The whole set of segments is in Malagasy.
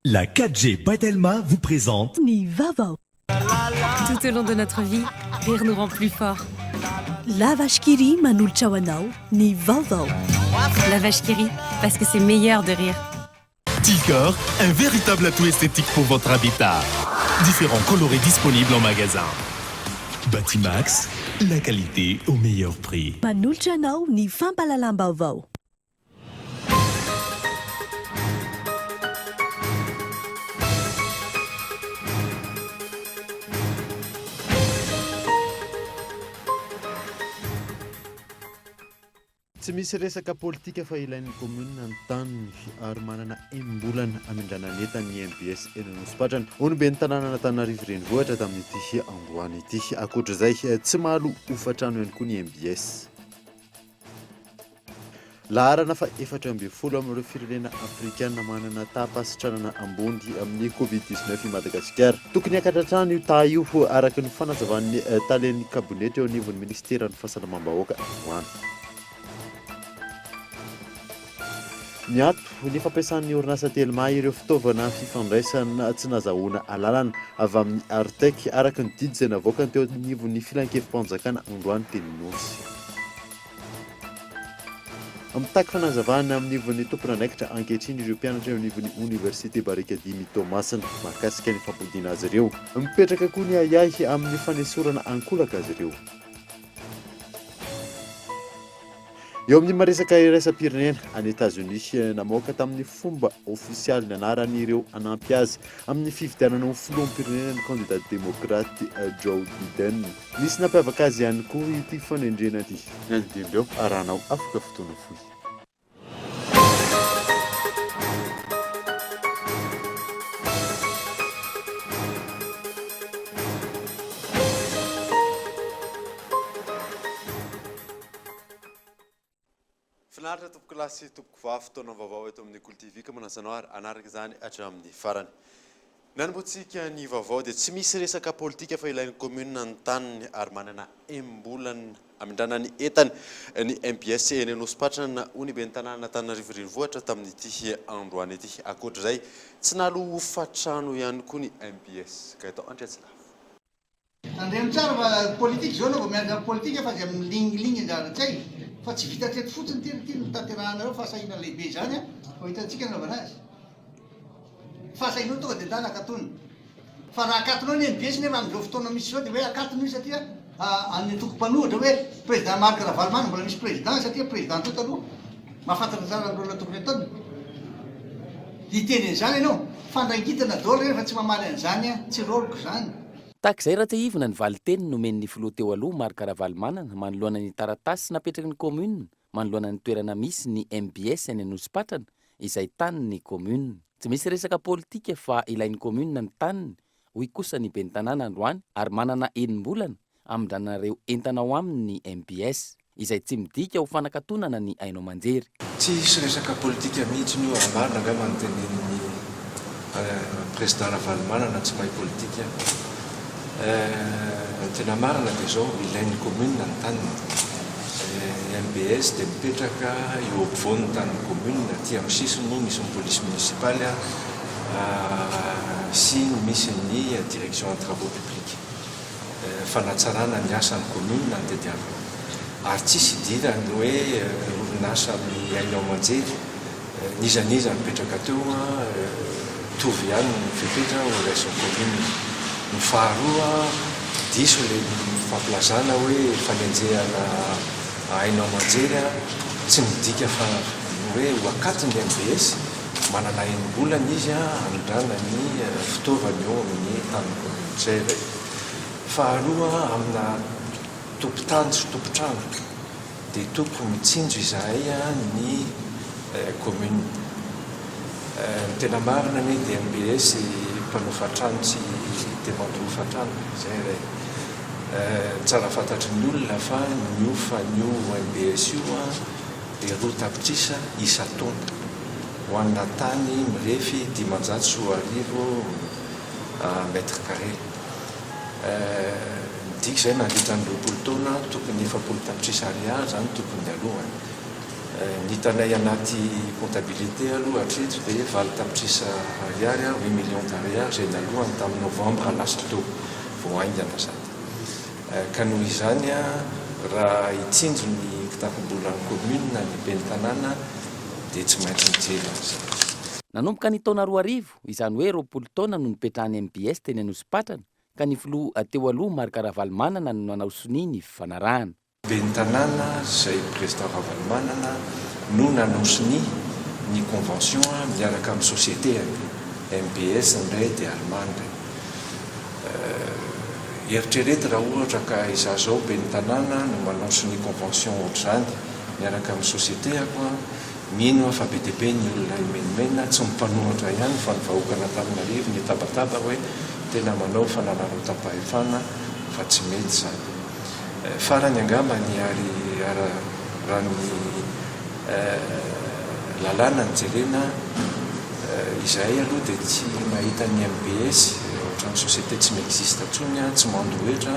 La 4G Batelma vous présente Ni Vaovao. Tout au long de notre vie, rire nous rend plus forts. La vache qui rit manolotra ho anao, ny Vaovao. La vache qui rit, parce que c'est meilleur de rire. Ticor, un véritable atout esthétique pour votre habitat. Différents colorés disponibles en magasin. Batimax, la qualité au meilleur prix. Manolotra anao ny fampahalalam-baovao. Tsy misy resaka politika fa ilain'ny komuna ny taniny ary manana embolana amindranany entany MBS eny Anosipatrana. Olobe ny tanàna Antananarivo renivohitra tamin'ity androany ity. Ankoatr'izay tsy mahalo hofatrano ihany koa ny MBS. Laharana fa 4.10 amin'ireo firenena afrikana manana tapasitranana ambony amin'ny Covid-19 i Madagasikara. Tokony hakatratrano io io araka ny fanazavan'ny talen'ny kabinety eo anivon'ny ministeran'ny fahasalamam-bahoaka androany. Miato ny fampiasan'ny orinasa telma ireo fitaovana fifandraisana tsy nazahoana alalana avy amin'ny Artek araka ny didy izay navoaka teo anivon'ny filan-kevim-panjakana androany teny Nosy. Mitaky fanazavana amin'nivon'ny tompon'anaikitra ankehitriny ireo mpianatra eo anivon'ny Université Barika Dimy Tomasina mahakasika ny fampodiana azy ireo. Mipetraka koa ny ayahy amin'ny fanesorana ankolaka azy ireo. Eo amin'ny maresaka iraisam-pirenena any États-Unis namoaka tamin'ny fomba ofisialy ny anaran'ireo anampy azy amin'ny fifidianana ho filoham-pirenena ny candidat démocrate Joe Biden. Nisy nampiavaka azy ihany koa ity fanendrena ity. Ny andindreo arahanao afaka fotoana fohy. Finaritra tompoko lasy tompoko vavy fotoana vaovao eto amin'ny Kolo TV ka manasanao ary anaraka izany hatramin'ny farany. Nanomboantsika ny vaovao dia tsy misy resaka politika fa ilain'ny komuna ny taniny ary manana embolana amindranany entany ny MBS eny Anosipatrana ony be ny tanàna Antananarivo renivohitra tamin'ity androany ity. Ankoatr'izay tsy nahalo hofatrano ihany koa ny MBS ka atao andriatsilafo. Andreny tsara fa politika zao anao vao miaraka politika fa zay amin'ny ligny anjara-tsay fa tsy vita teto fotsiny ty tanteranareo fahasahina lehibe zany ho hitantsika nanaovana azy. Fahasahinao tonga dia ndana akatony. Fa raha akatonao ny MBS nefa amin'izao fotoana misy zao dia hoe akatony io satria any toko-panohatra hoe président Marc Ravalmana mbola misy président satria président to taloha mahafantatra tsara rôla tokony ataony. Hiteny an'izany ianao fandrangitana daholo rehefa tsy mamaly an'izany tsy rôloko zany. Tahak'izay raha ivona ny valiteny nomen'ny filoha teo aloha Marc Ravalmanana manoloana ny taratasy sy napetraky ny komuna manoloana ny toerana misy ny MBS eny Anosipatrana izay taniny komuna. Tsy misy resaka politika fa ilain'ny komuna ny taniny hoy kosa ny be ny tanàna androany ary manana enim-bolana amindranareo entanao amin'ny MBS izay tsy midika ho fanakatonana ny ainao manjery. Tsy misy resaka politika mihitsy ny io marina nga manotenen'ny président Ravalmanana tsy mahay politika. Tena marina dia zao ilain'ny komuna ny taniny. MBS dia mipetraka eo ampovoan'ny tanin'ny komuna aty amin'ny sisiny moa misy ny police municipaly sy misy ny direction en travaux publics fanatsarana ny asan'ny komuna ny tediavana. Ary tsisy idirany hoe orinasa amin'ny ainao manjery nizaniza mipetraka teo tovy ihany ny fipetra ho raisin'ny komuna. Ny faharoa diso le famplazana hoe fanenjehana ainao manjery tsy midika fa hoe ho akatin'ny MBS manana enim-bolana izy amindrana ny fitaovany eo amin'ny tanin'ny komuna. Zay ray. Faharoa amina tompon-tany sy tompo-trano dia toko mitsinjo izahay ny komuna. Ny tena marina ny dia MBS mpanao fatrano tsy dia mandro fatrano. Zay ray. Tsara fantatry ny olona fa niofa nio MBS io dia roa tapitrisa isa-taona ho anna tany mirefy 510 mètre carré. Midika izay nandritra ny 20 taona tokony 70 tapitrisa ariary zany tokony aloha. Nitanay anaty comptabilité aloha hatreto dia valy tapitrisa ariary 8 millions d'ariary zay nalohany tamin'ny novembre last tao vao aingana zany. Ka noho izany raha hitsinjo ny kitapobolan'ny commune ny ben'ny tanàna dia tsy maintsy mijery an'izay. Nanomboka ny taona 2000 izany hoe 20 taona no nipetrahany MBS teny Anosipatrana ka ny filoha teo aloha Marc Ravalomanana no nanao sonia ny fifanarahana. Ben'ny tanàna izay président Ravalomanana no nanao sonia ny convention miaraka amin'ny société MBS indray dia Allemagne. Eritrereto raha ohatra ka izaho zao ben'ny tanàna no manao sonia convention ohatr'izany miaraka amin'ny société ako mino fa be dia be ny olona imenimena tsy mipanohatra ihany fa ny vahoaka Antananarivo ny tabataba hoe tena manao fananarotam-pahefana fa tsy mety zany. Farany angamba ny raha ny lalàna ny jerena izahay aloha dia tsy mahita ny MBS ohatran'ny société tsy miexiste intsony tsy mandohetra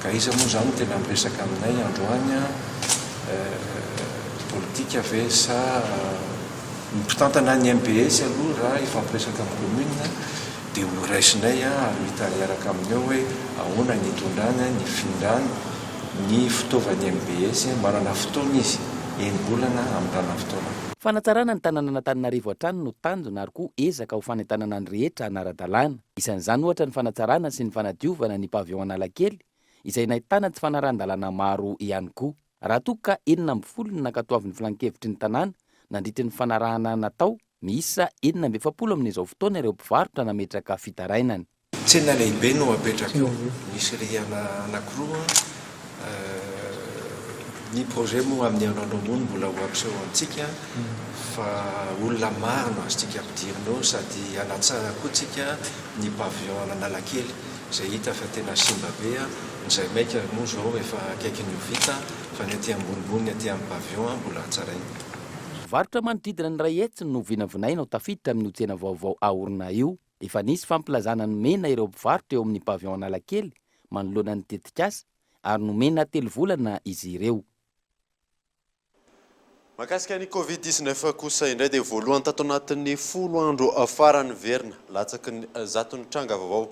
ka iza moa zany tena miresaka aminay androany politika ve sa mipitantana ny MBS aloha raha ifampiresaka amin'ny commune dia ho raisinay ary hitariaraka amin'eo hoe ahoana ny itondrana ny findrany ny fitaovan'ny MBS manana fotoana izy enimbolana amin'ny rana fotoana. Fanatsarana ny tanàna Antananarivo hatrany no tanjona ary koa ezaka ho fanentanana ny rehetra anara-dalàna. Isan'izany ohatra ny fanatsarana sy ny fanadiovana ny pavillon Analakely izay nahitana tsy fanaran-dalàna maro ihany koa. Raha toa ka 70 ny nankatoavin'ny filan-kevitry ny tanàna nandritra ny fanarahana natao miisa 770 amin'izao fotoana ireo mpivarotra nametraka fitarainany. Tsena lehibe no apetraka eo misy rihana anankiroa. Ny projet moa amin'ny anandromony mbola hoampiseho antsika fa olona maro no azontsika ampidirina sady anatsara koa tsika ny pavillon Analakely izay hita fa tena simba be izay maika moa zao efa akaiky ny vita fa ny aty ambonimbony aty amin'ny pavillon mbola tsaraina. Varotra manodidina ny ray hetsy no vinavinaina ho tafiditra amin'ny tsena vaovao aorina io. Efa nisy fampilazana nomena ireo mpivarotra eo amin'ny pavillon Analakely manoloana ny tetikasa ary nomena 3 volana izy ireo. Mahakasika ny Covid-19 kosa indray dia voalohany tato anatin'ny 10 andro farany verina latsaky ny zatony tranga vaovao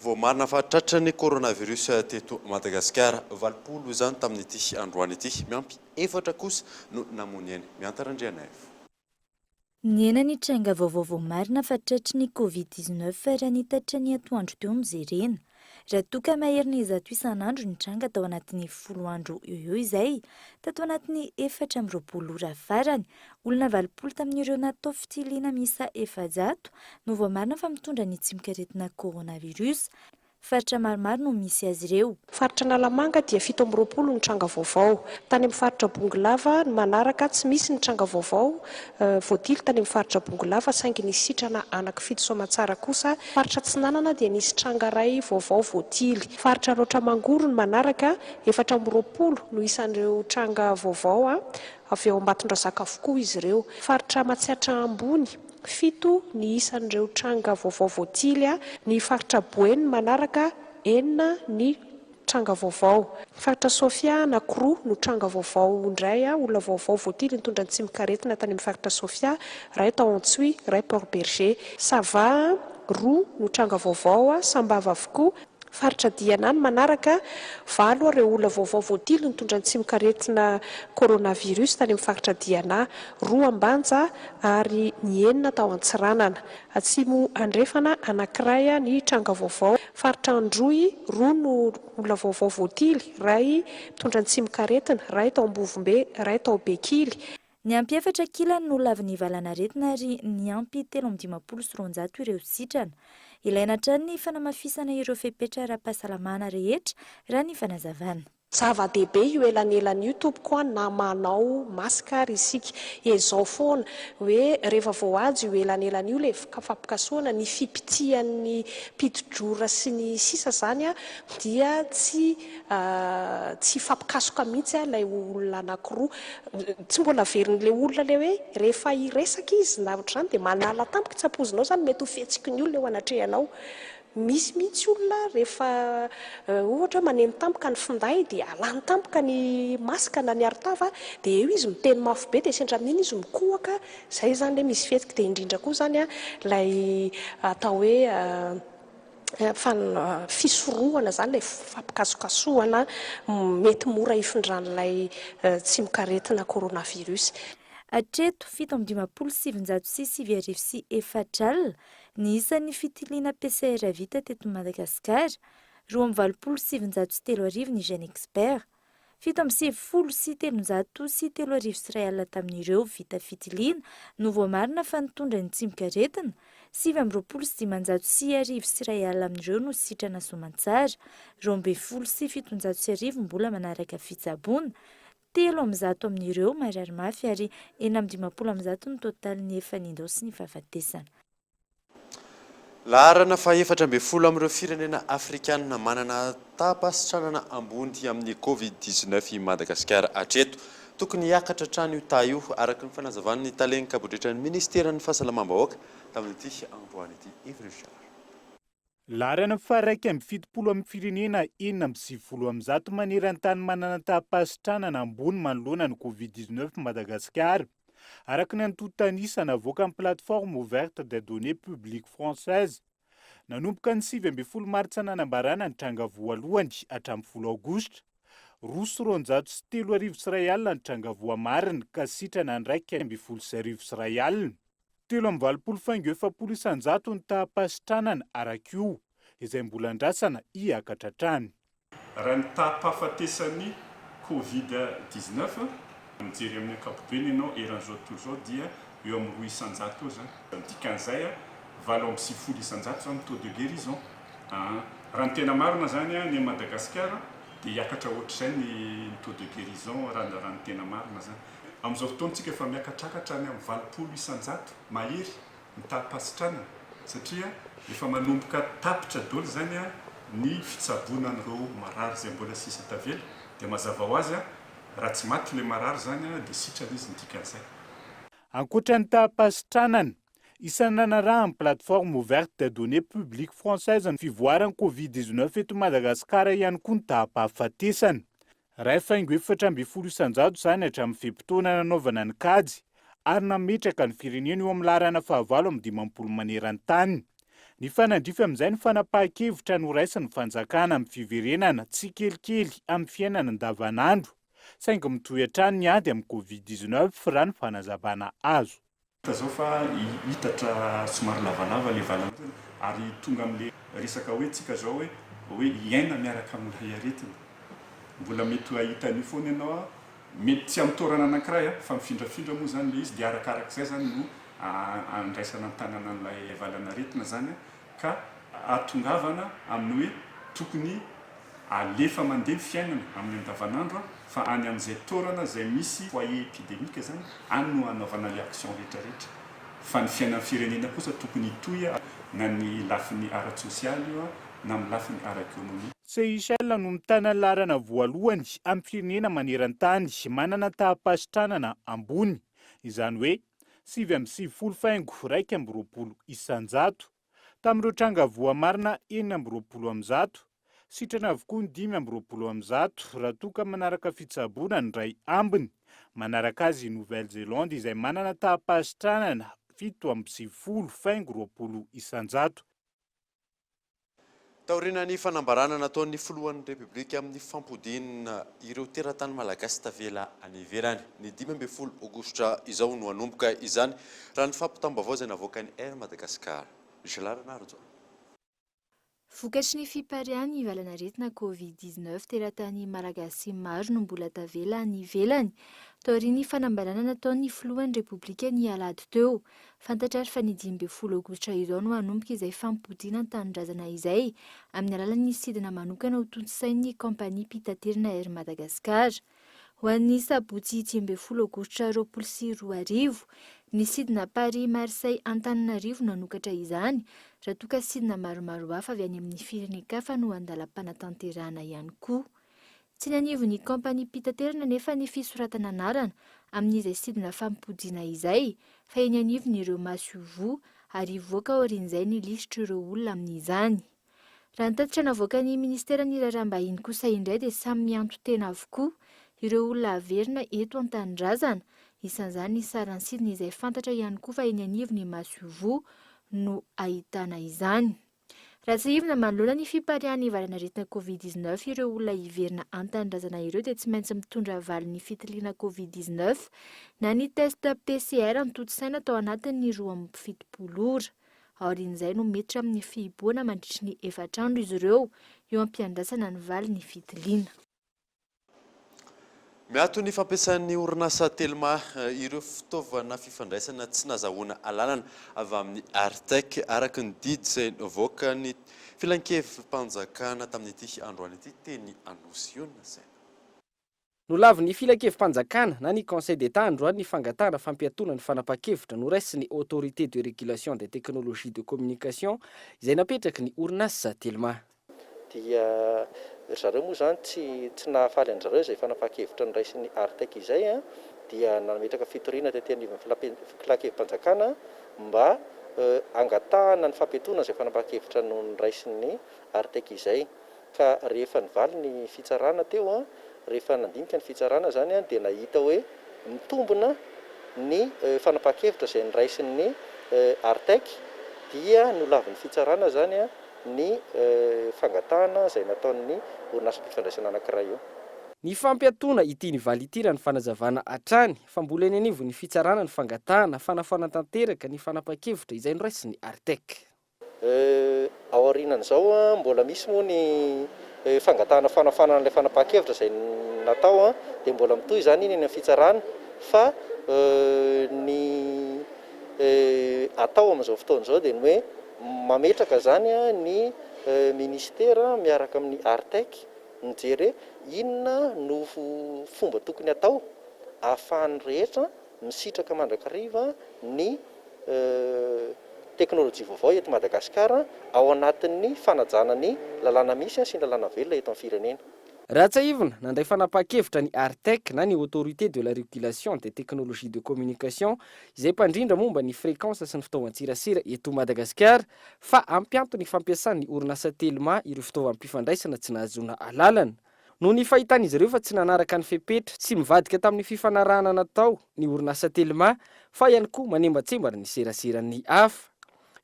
vao marina fa tratran'ny coronavirus teto Madagasikara 20 izany tamin'ity androany ity miampy 4 kosa no namony eny miantarandriana. Niena ny tranga vaovao vao marina fa tratran'ny Covid-19 raha ny tatran'ny atoandro teo mijerena. Raha toka maherina izato isan'andro ny tranga tao anatin'ny 10 andro eo izay, tato anatin'ny 420 ora farany, olona 20 tamin'ireo natao fitiliana miisa 400 no vao marina fa mitondra ny tsy mikaretina coronavirus. Faritra maromaro no misy azy ireo. Faritra Nalamanga dia 720 ny tranga vaovao. Tany amin'ny faritra Bongolava ny manaraka tsy misy ny tranga vaovao. Voatily tany amin'ny faritra Bongolava saingy nisy sitrana anankifito Soamatsara kosa. Faritra Tsinanana dia nisy tranga ray vaovao Voatily. Faritra Rotramangoro ny manaraka 420 no isan'ireo tranga vaovao. Avy eo Ambatondrazaka avokoa izy ireo. Faritra Matsiatra Ambony 7 ny isan'ireo tranga vaovao Voatily. Ny faritra Boeny manaraka 9 ny tranga vaovao. Faritra Sofia anankiroa no tranga vaovao indray. Olona vaovao Voatily nitondra ny tsy mikaretina tany amin'ny faritra Sofia, ray tao Antsui, ray Port Berger. Sava roa no tranga vaovao, Sambava avokoa. Faritra Diana ny manaraka 7 ireo olona vaovao Voatily nitondra ny tsy mikaretina coronavirus tany amin'ny faritra Diana, 2 Ambanja ary ny 9 tao Antsiranana. Atsimo Andrefana anankiray ny tranga vaovao. Faritra Androy 2 no olona vaovao Voatily, ray mitondra ny tsy mikaretina, ray tao Ambovombe, ray tao Bekily. Ny ampy 4 kilany no laviny valanaretina ary ny ampy 320 sy 400 ireo sitrana. Ilaina hatrany ny fanamafisana ireo fepetra ara-pahasalamana rehetra raha ny fanazavana. Zava-dehibe io elanelana io tompoko na manao maskara isika ezao foana hoe rehefa voajo io elanelana io le fampikasoana ny fipitian'ny pididrora sy ny sisa zany dia tsy fampikasoka mihitsy ilay olona anankiroa, tsy mbola averin'ilay olona le hoe rehefa iresaka izy na ohatr'izany dia manala tampoka tsy ampozinao zany mety ho fihetsiky ny olona eo anatrehanao. misy mihitsy olona rehefa ohatra maneno tampoka ny finday dia alany tampoka ny masika na ny aritava dia eo izy miteny mafy be dia sendra amin'iny izy mikohaka izay zany le misy fetsika. Dia indrindra koa zany ilay atao hoe fisorohana zany lay fampikasokasohana mety mora ifindran'ilay tsy mikaretina coronavirus. Hatreto 7,774 alina ny isan'ny fitiliana PCR vita teto Madagasikara, 2,703 ny jeune expert, 7,703 alina tamin'ireo vita fitiliana no voamarina fa nitondra ny tsy mikaretina, 7,503 alina amin'ireo no sitrana soamantsara, 2,703 mbola manaraka fitsaboana, 300 amin'ireo marary mafy ary 9,10 ny totalin'ny efa nindao sy ny fahafatesana. Laharana fa 4 amin'ireo firenena afrikanina manana tapasitranana ambony amin'ny Covid-19 i Madagasikara hatreto. Tokony hiakatra hatrany io ta io araka ny fanazavan'ny talenaka bodritran'ny ministeran'ny fahasalamam-bahoaka tamin'ity androany ity. Laharana fa 170 amin'ny firenena 490 maneran-tany manana tapasitranana ambony manoloana ny Covid-19 Madagasikara. Araka ny antontanisana avoaka amin'ny plateforme ouverte des données publiques françaises. Nanomboka ny 7 martsa nanambarana ny tranga voalohany hatramin'ny 10 aogositra. 2,303 alina ny tranga voamarina ka sitrana ny 1,9 alina. 7,7 ny tapasitranana araka io izay mbola andrasana hiakatra hatrany. Raha ny tapafatesany Covid-19 mijery amin'ny ankapobeny ianao eran'izao tontolo izao dia eo amin'ny 800 eo zany. Dikan'izay 7,7 zany taux de guérison. Raha ny tena marina zany ny Madagasikara dia hiakatra ohatr'izay ny taux de guérison raha ny tena marina zany. Amin'izao fotoantsika efa miakatrakatra any amin'ny 7,100 mahery ny tapasitranana satria efa manomboka tapitra daholo zany ny fitsaboanan'ireo marary izay mbola sisa tavela dia mazava ho azy raha tsy maty le marary zany dia sitrana izy ny dikan'izay. Ankoatra ny tapasitranana, isanana raha amin'ny plateforme ouverte des données publiques françaises ny fivoaran'ny Covid-19 eto Madagasikara ihany koa ny tapahafatesana. Ray faingo 4,7 zany hatramin'ny fepitoana nanaovana ny kajy ary nametraka ny firenena eo amin'ny laharana fahavalo amin'ny 10 maneran-tany. Ny fanandrify amin'izay ny fanapahan-kevitra noraisin'ny fanjakana amin'ny fiverenana tsy kelikely amin'ny fiainana andavanandro, saingy mitohy hatrany ny ady amin'ny Covid-19 raha ny fanazabana azo. Zao fa hitatra somary lavalava le valana ary tonga amin'le resaka hoe tsika zao hoe iaina miaraka amin'ny aretina. Mbola mety ahitany foana ianao mety tsy amin'ny toerana anankiray fa mifindrafindra moa zany le izy dia arakarak'izay zany no andraisana ny tanana an'ilay valanaretina zany ka atongavana amin'ny hoe tokony alefa mandeha fiainana amin'ny andavanandro fa any amin'izay toerana izay misy foyer épidémique zany any no anaovana le action rehetrarehetra. Fa ny fiainan'ny firenena kosa tokony hitohy na ny lafiny ara-tsosialy io na amin'ny lafiny ara-ekonomia. Seychelles no mitana ny laharana voalohany amin'ny firenena maneran-tany manana tapasitranana ambony, izany hoe 7,7 tamin'ireo tranga voamarina 4,20, sitrana avokoa ny 5,20 raha toa ka manaraka fitsaboana ny ray ambiny. Manaraka azy Nouvelle-Zélande izay manana tapasitranana 7,20. Taorian'ny fanambarana nataon'ny filohan'ny Repoblika amin'ny fampodinina ireo teratany malagasy tavela any ivelany. Ny 15 aogositra izao no hanomboka izany raha ny fampitam-baovao izay navoakan'ny Air Madagasikara. Vokatry ny fiparian'ny valanaretina Covid-19 teratany malagasy maro no mbola tavela any ivelany. Taorian'ny fanambarana nataon'ny filohan'ny Repoblika ny alahady teo. Fantatrary fa ny 15 aogositra izao no hanomboka izay fampodiana ny tanindrazana izay amin'ny alalan'ny sidina manokana ho tontosain'ny kompania pitaterina Air Madagasikara. Ho an'ny sabotsy 15 aogositra 2024, ny sidina Paris Marseille Antananarivo nanokatra izany, raha toa ka sidina maromaro hafa avy any amin'ny firenen-kafa no andalam-panatanterahana ihany koa. Tsy nanivo ny kompania pitaterina nefa ny fisoratana anarana amin'izay sidina fampodiana izay, fa eny anivon'ireo maso voa ary voaka aorian'izay ny lisitra ireo olona amin'izany. raha nitatitra navoaka ny ministera ny raharaham-bahiny kosa indray dia samy mianto tena avokoa ireo olona averina eto an-tanindrazana, isan'izany ny saran'ny sidina izay fantatra ihany koa fa eny anivony Masiovo no ahitana izany. Raha tsy ivona manoloana ny fiparihan'ny varanaretina Covid-19 ireo olona iverina an-tanindrazana ireo dia tsy maintsy mitondra valin'ny fitiliana Covid-19 na ny test PCR nototsaina tao anatin'ny 27 ora. Aorian'izay no metitra amin'ny fihiboana mandritra ny 4 andro izy ireo eo ampiandrasana ny valin'ny fitiliana. Miato ny fampiasan'ny orinasa telma ireo fitaovana fifandraisana tsy nazahoana alalana avy amin'ny Artec araka ny didy izay nivoaka ny filan-kevim-panjakana tamin'ity androany ity teny Anosy io zay. No lavy ny filan-kevim-panjakana na ny Conseil d'État androany ny fangatahana fampiatona ny fanapa-kevitra no raisy ny Autorité de Régulation des Technologies de Communication izay napetraky ny orinasa telma. Dia zareo moa zany tsy nahafaly an'zareo izay fanapa-kevitra ny raisy ny Artec izay dia nametraka fitoriana tetỳ anivon'ny filan-kevim-panjakana mba angatahana ny fampiatona izay fanapa-kevitra no ny raisy ny Artec izay. Ka rehefa nivaly ny fitsarana teo rehefa nandinika ny fitsarana zany dia nahita hoe mitombona ny fanapa-kevitra izay niraisin'ny Artec dia nolavy ny fitsarana zany ny fangatahana izay nataon'ny orinasa mpifandraisana anankiray io. Ny fampiatona ity nivaly ity raha ny fanazavana hatrany fa mbola eny anivo ny fitsarana ny fangatahana fanafana tanteraka ny fanapa-kevitra izay niraisy ny Artec. Ao aorianan'izao mbola misy moa ny fangatahana fanafana an'ilay fanapa-kevitra izay natao dia mbola mitohy zany iny amin'ny fitsarana fa ny atao amin'izao fotoana izao dia ny hoe mametraka zany ny ministera miaraka amin'ny Artec mijery inona no fomba tokony atao ahafahan'ny rehetra misitraka mandrakariva ny teknôlôjia vaovao eto Madagasikara ao anatin'ny fanajana ny lalàna misy sy ny lalàna velona eto amin'ny firenena. Raha tsy ivona nandray fanapa-kevitra ny Artec na ny Autorité de la Régulation des Technologies de Communication izay mpandrindra momba ny fréquence sy ny fitaovan-tsirasira eto Madagasikara fa ampianto ny fampiasan'ny orinasa telma ireo fitaovam-pifandraisana tsy nahazoana alalana. No ny fahitan'izy ireo fa tsy nanaraka ny fepetra sy mivadika tamin'ny fifanarahana natao ny orinasa telma fa ihany koa manembatsembana ny serasiran'ny hafa.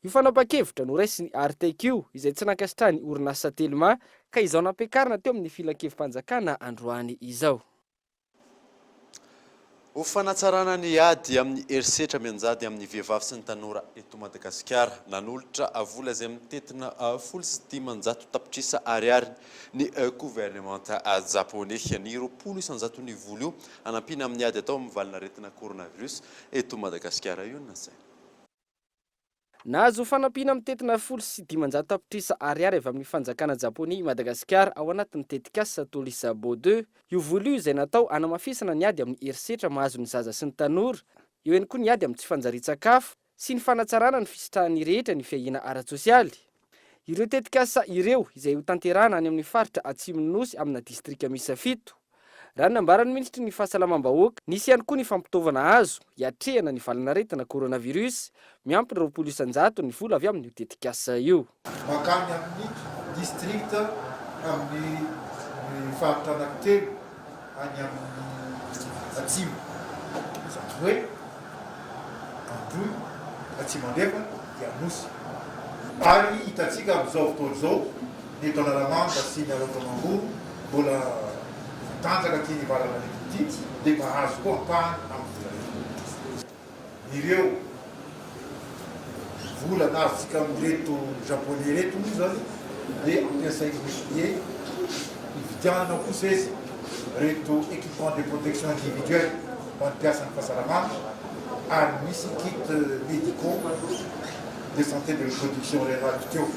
Io fanapa-kevitra no raisy ny Artec io izay tsy nankasitraha ny orinasa telma ka izao nampiakarina teo amin'ny filan-kevim-panjakana androany izao. Ho fanatsarana ny ady amin'ny herisetra mianjady amin'ny vehivavy sy ny tanora eto Madagasikara nanolotra vola izay mitetina 10,700 tapitrisa ariary ny gouvernemanta japonais ny 20,100 vola io anampina amin'ny ady atao amin'ny valina retina coronavirus eto Madagasikara io nasay. Nahazo fanampiana mitetina 10,700 tapitrisa ariary avy amin'ny fanjakana japonais i Madagasikara ao anatin'ny tetikasa Tolisabo 2. Io vola io izay natao anamafisana ny ady amin'ny herisetra mahazo ny zaza sy ny tanora, eo ihany koa ny ady amin'ny tsy fanjarian-tsakafo sy ny fanatsarana ny fisitrahan'ny rehetra ny fiahiana ara-tsosialy. Ireo tetikasa ireo izay ho tanterahana any amin'ny faritra Atsimon'ny Nosy amina distrika misy 7. Raha ny nambaran'ny ministry ny fahasalamam-bahoaka, nisy ihany koa ny fampitaovana azo hiatrehana ny valanaretina coronavirus, miampy 20,100 ny vola avy amin'ny tetikasa io. Makany amin'ny district amin'ny faritra anankitelo any amin'ny Atsimo. Izany hoe Androy, Atsimandrefa dia Nosy. Ary hitantsika amin'izao fotoana izao ny eto Analamanga sy ny Alatoamangoro mbola tanjaka tiany valana ity dia mahazo koa ampahany amin'ny ireo vola nazontsika amin'ireto japonais reto moa zany dia ampiasain'ie hividianana kosa izy reto équipement de protection individuelle mampiasa ny fahasalamana ary misy kit médicaux de santé de reproduction rurale teo.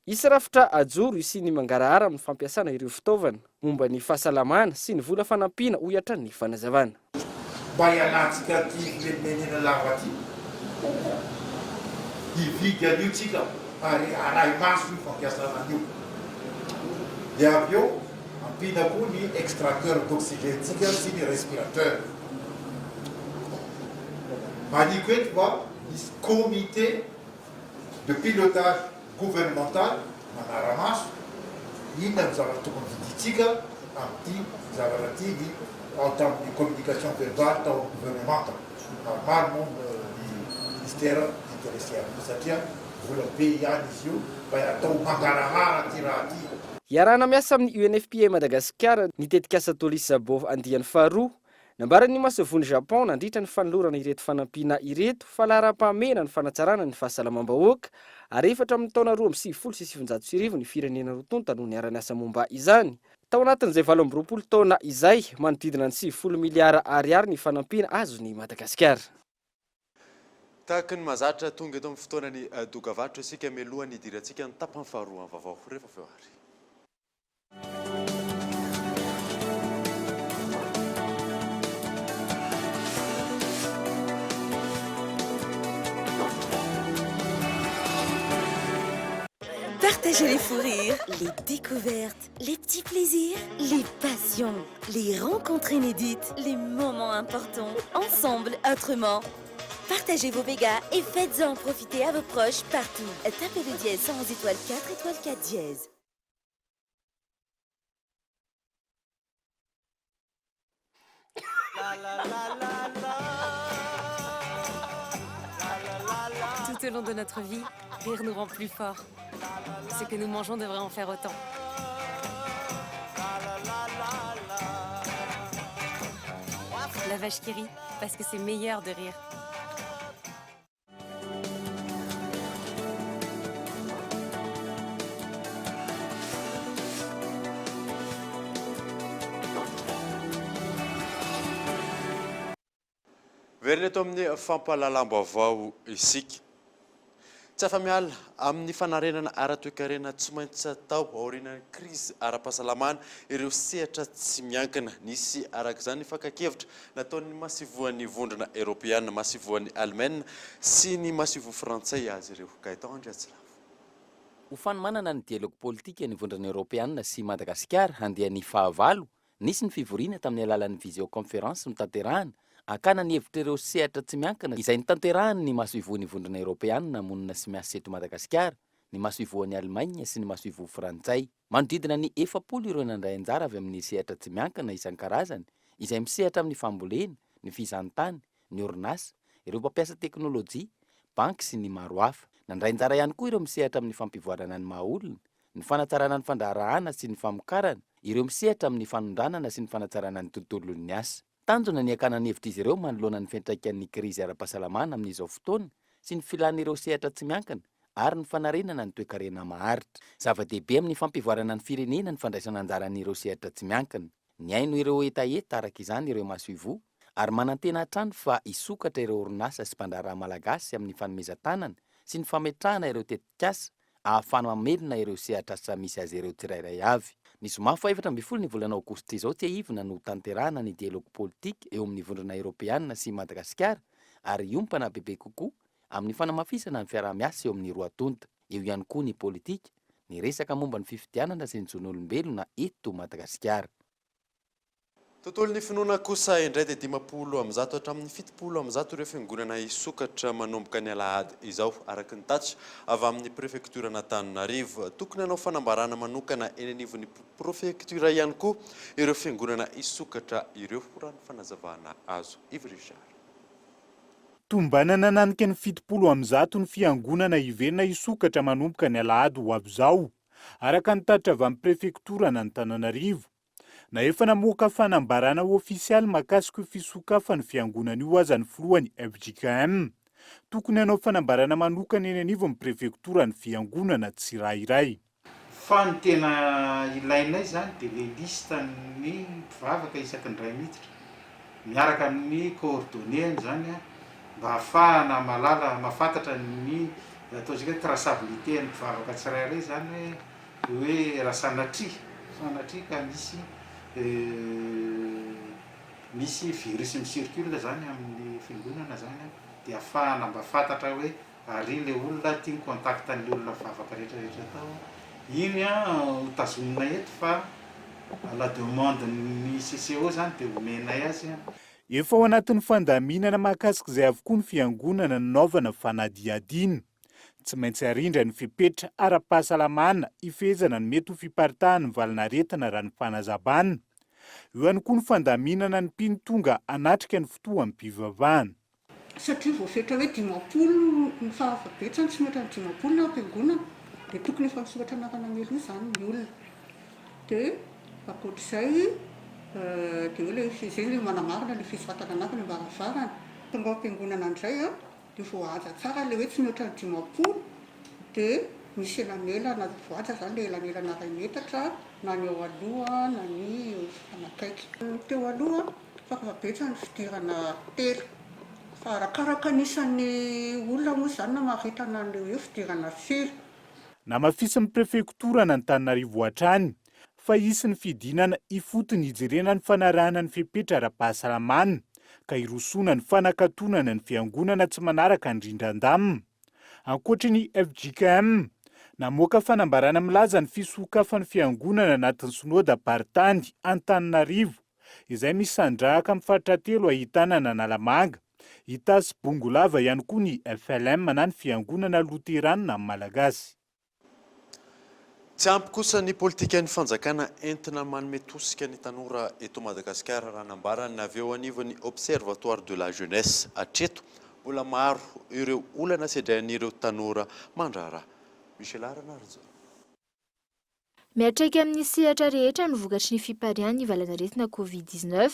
Isy rafitra ajoro sy ny mangarahara amin'ny fampiasana ireo fitaovana momba ny fahasalamana sy ny vola fanampiana ho hiatran'ny ny fanazavana. Mba hialantsika ty menenena lava ty hividy an'io tsika ary arahy maso io fampiasana an'io. Dia avy eo ampina koa ny extracteur d'oxygène tsika sy ny respirateur. Maniko eto mba misy comité de pilotage gouvernemental manara-maso inona ny zavatra tokony viditsika amin'ity zavatra ty ny ao tamin'ny communication verbale tao amin'ny gouvernementa maro moa ny ministère intéressé aminy satria vola be ihany izy io mba atao mangarahara ty raha ty. Iarahana miasa amin'ny UNFPA Madagasikara nitetika asa Tolisy Zabô andiany faharoa nambarany masovony Japon nandritra ny fanolorana ireto fanampiana ireto fa lara-pamena ny fanatsarana ny fahasalamam-bahoaka ary efatra amin'ny taona 2019 ny firenena roa tanoho ny ara-miasa momba izany. Tao anatin'izay 20 taona izay manodidina ny 90 miliara ariary ny fanampiana azony Madagasikara. Tahaka ny mazatra tonga eto amin'ny fotoanany dogavatro isika mialohan'ny idirantsika ny tapany faharoa amin'ny vaovao rehefa avy eo ary. Partagez les fous rires, les découvertes, les petits plaisirs, les passions, les rencontres inédites, les moments importants, ensemble, autrement. Partagez vos mégas et faites-en profiter à vos proches partout. Tapez le dièse 111 étoile 4 étoile 4 dièse. Tout au long de notre vie, rire nous rend plus forts. Ce que nous mangeons devrait en faire autant. La vache qui rit, parce que c'est meilleur de rire. Verina eto amin'ny fampahalalam-baovao isika. Tsy afa-miala amin'ny fanarenana ara-toekarena tsy maintsy atao aorian'ny krizy ara-pahasalamana ireo sehatra tsy miankina. Nisy araka izany fakakevitra nataon'ny masivoan'ny vondrona Europeana, masivoan'ny Alemaina sy ny masivo Frantsay azy ireo. Ka itao Andriatsiravo. Ho fanomanana ny dialogue politika ny vondrona Europeana sy Madagasikara handehan'ny fahavalo, nisy ny fivoriana tamin'ny alalan'ny visioconférence notanterahana akana ny hevitra ireo sehatra tsy miankina izay nitanterahany ny masoivoan'ny vondrona Europeana monina sy miasa eto Madagasikara, ny masoivoan'ny Allemagne sy ny masoivo Frantsay. Manodidina ny 700 ireo nandray anjara avy amin'ny sehatra tsy miankina isan-karazany izay misehatra amin'ny fambolena, ny fizahantany, ny orinasa, ireo mpampiasa teknôlôjia, banky sy ny maro hafa. Nandray anjara ihany koa ireo misehatra amin'ny fampivoarana ny mahaolona, ny fanatsarana ny fandraharahana sy ny famokarana, ireo misehatra amin'ny fanondranana sy ny fanatsarana ny tontolon'ny asa. Tanjona ny akana ny hevitra izy ireo manoloana ny fiantraikan'ny krizy ara-pahasalamana amin'izao fotoana sy ny filan'ireo sehatra tsy miankina ary ny fanarenana ny toe-karena maharitra. Zava-dehibe amin'ny fampivoarana ny firenena ny fandraisana anjaran'ireo sehatra tsy miankina. Ny aino ireo etaeta araka izany ireo masoivo ary manantena hatrany fa isokatra ireo orinasa sy mpandraharaha malagasy amin'ny fanomezan-tanana sy ny fametrahana ireo tetikasa ahafana mamelona ireo sehatra asa misy azy ireo tsirairay avy. Ny zoma fa 17 ny volana aogositra izao tsy ahivona no tanterahana ny dialogue politika eo amin'ny vondrona Europeana sy Madagasikara ary iompana bebe kokoa amin'ny fanamafisana ny fiarah-miasa eo amin'ny roa tonta. Eo ihany koa ny politika, ny resaka momba ny fifidianana sy ny zon'olombelona eto Madagasikara. Tontolon'ny finoana kosa indray dia 50 am'zato hatramin'ny 70 am'zato ireo fiangonana isokatra manomboka ny alahady izao araka ny tatitra avy amin'ny prefektura n'Antananarivo. Tokony hanao fanambarana manokana eny anivon'ny prefektura ihany koa ireo fiangonana isokatra ireo raha ny fanazavana azo. Yves Richard. Tombanana nanika ny 70 am'zato ny fiangonana iverina isokatra manomboka ny alahady ho avy zao araka ny tatitra avy amin'ny prefektura n'Antananarivo. Na efa namoaka fanambarana ofisialy makasika fisokafany fiangonana io aza ny filohany FJKM. Tokony hanao fanambarana manokana eny anivon'ny prefektura ny fiangonana tsirairay. Fa ny tena ilainay zany dia le listan'ny mpivavaka isaky ny ray miditra miaraka amin'ny coordonnées zany mba ahafahana malala mahafantatra ny ataontsika traçabilité ny mpivavaka tsirairay zany hoe raha sanatria ka misy virus micircule zany amin'ny fiangonana zany dia ahafahana mba fantatra hoe ary le olona tiany contact an'le olona mivavaka rehetrarehetra tao iny tazomina eto fa la demande ny CCO zany dia omenay azy. Efa ao anatin'ny fandaminana mahakasika izay avokoa ny fiangonana nanaovana fanadihadina. tsy maintsy arindra ny fipetra ara-pahasalamana ifezana ny mety ho fiparitahany ny valinaretina raha ny fanazabana. Eo ihany koa ny fandaminana ny mpino tonga anatrika ny fotoan'ny mpivavahana. Satria voafetra hoe 10 ny fahavabetsany tsy mety ny 10 na am-piangonana dia tokony efa misoratra anarana melo izany ny olona. Dia ankoatr'izay dia hoe ilay izay ilay manamarina ilay fisoratana anarana ambaravarana. Tonga am-piangonana indray dia voahaja tsara ilay hoe tsy mihoatra ny 10 dia misy elamela na voaja izany ilay elanelana iray metatra na ny eo aloha na ny fanakaiky. Teo aloha fahavabetsany fidirana telo. Fa arakaraka anisan'ny olona moa izany na maharetana an'ilay hoe fidirana firy. Namafisy ny prefektora n'Antananarivo hatrany fa isy ny fidinana ifotony hijerena ny fanarahana ny fipetra ara-pahasalamana ka irosona ny fanakatonana ny fiangonana tsy manaraka ny rindran-damina. Ankoatra ny FJKM namoaka fanambarana milaza ny fisokafan'ny fiangonana anatin'ny synody apartany Antananarivo izay misy sandrahaka amin'ny faritra telo ahitana Analamanga, Itasy, Bongolava ihany koa ny FLM na ny fiangonana Luteranina amin'ny Malagasy. Tsy ampy kosa ny politika ny fanjakana entina manome tosika ny tanora eto Madagasikara raha nambarany avy eo anivon'ny Observatoire de la Jeunesse hatreto mbola maro ireo olana sedrain'ireo tanora mandrara. Michel Aranarjo. Miatraika amin'ny sehatra rehetra ny vokatry ny fiparian'ny valanaretina Covid-19,